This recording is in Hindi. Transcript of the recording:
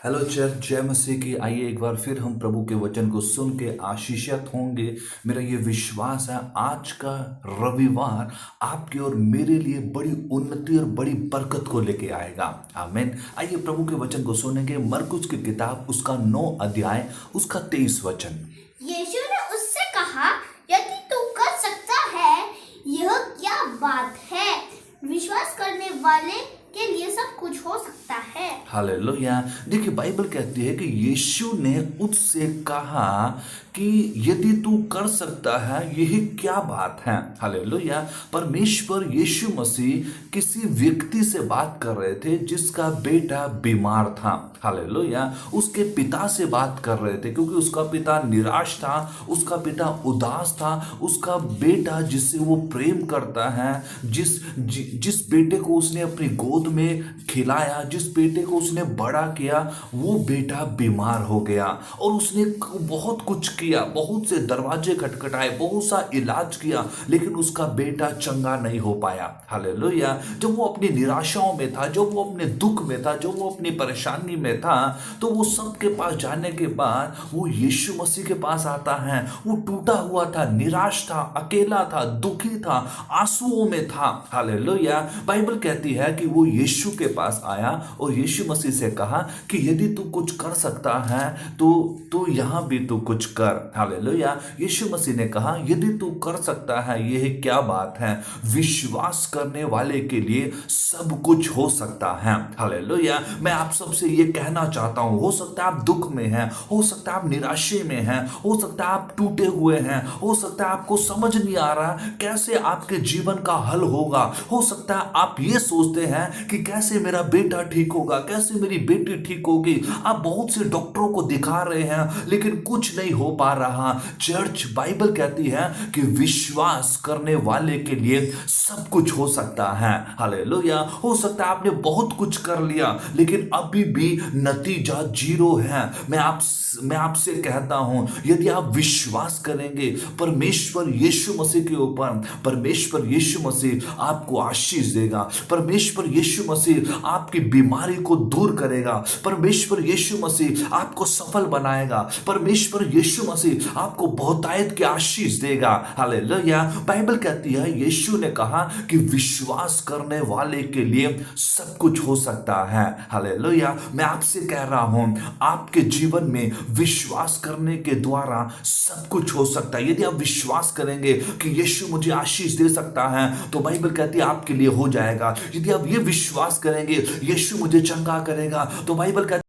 हेलो चर्च, जय मसीह की। आइए एक बार फिर हम प्रभु के वचन को सुन के आशीषित होंगे। मेरा ये विश्वास है आज का रविवार आपके और मेरे लिए बड़ी उन्नति और बड़ी बरकत को लेके आएगा। आमीन। आइए प्रभु के वचन को सुनेंगे। मरकुस की किताब उसका 9 अध्याय उसका 23 वचन। यीशु ने उससे कहा, यदि तू कर सकता है, यह क्या बात है? विश्वास करने वाले के लिए सब कुछ हो सकता है। हालेलुया। देखिए बाइबल कहती है कि यीशु ने उससे कहा कि यदि तू कर सकता है, यही क्या बात है। हालेलुया। परमेश्वर यीशु मसीह किसी व्यक्ति से बात कर रहे थे जिसका बेटा बीमार था। हालेलुया। उसके पिता से बात कर रहे थे क्योंकि उसका पिता निराश था, उसका पिता उदास था। उसका बेटा जिससे वो प्रेम करता है, जिस बेटे को उसने अपनी गोद में खिलाया, जिस बेटे को उसने बड़ा किया, वो बेटा बीमार हो गया। और उसने बहुत कुछ किया, बहुत से दरवाजे खटखटाए, बहुत सा इलाज किया, लेकिन उसका बेटा चंगा नहीं हो पाया। हालेलुया। जब वो अपनी निराशाओं में था, जब वो अपने दुख में था, जब वो अपनी परेशानी में था, तो वो सबके पास जाने के बाद वो यीशु मसीह के पास आता है। वो टूटा हुआ था, निराश था, अकेला था, दुखी था, आंसुओं में था। हालेलुया। बाइबल कहती है कि वो यीशु के पास आया और यीशु मसीह से कहा कि यदि तू कुछ कर सकता है तो यहां भी तू कुछ कर। हालेलुया। यीशु मसीह ने कहा यदि तू कर सकता है, यह क्या बात है। विश्वास करने वाले के लिए सब कुछ हो सकता है। हालेलुया। मैं आप सबसे ये कहना चाहता हूं, हो सकता है आप दुख में हैं, हो सकता है आप निराशे में हैं, हो सकता है आप टूटे हुए हैं, हो सकता है आपको समझ नहीं आ रहा कैसे आपके जीवन का हल होगा। हो सकता है आप ये सोचते हैं कि कैसे मेरा बेटा ठीक होगा, कैसे मेरी बेटी ठीक होगी। आप बहुत से डॉक्टरों को दिखा रहे हैं लेकिन कुछ नहीं हो पा रहा। चर्च, बाइबल कहती है कि विश्वास करने वाले के लिए सब कुछ हो सकता है। हालेलुया। हो सकता है आपने बहुत कुछ कर लिया लेकिन अभी भी नतीजा जीरो है। मैं आपसे कहता हूं, यदि आप विश्वास करेंगे परमेश्वर यीशु मसीह के ऊपर, परमेश्वर यीशु मसीह आपको आशीष देगा। परमेश्वर यीशु मसीह आपकी बीमारी को दूर करेगा। परमेश्वर यीशु मसीह आपको सफल बनाएगा। परमेश्वर यीशु मसीह आपको बहुतायत की आशीष देगा। हालेलुया। बाइबल कहती है यीशु ने कहा कि विश्वास करने वाले के लिए सब कुछ हो सकता है। हालेलुया। मैं आपसे कह रहा हूं, आपके जीवन में विश्वास करने के द्वारा सब कुछ हो सकता है। यदि आप विश्वास करेंगे कि यीशु मुझे आशीष दे सकता है, तो बाइबल कहती है आपके लिए हो जाएगा। यदि आप ये विश्वास करेंगे यीशु मुझे चंगा करेगा, तो बाइबल कहती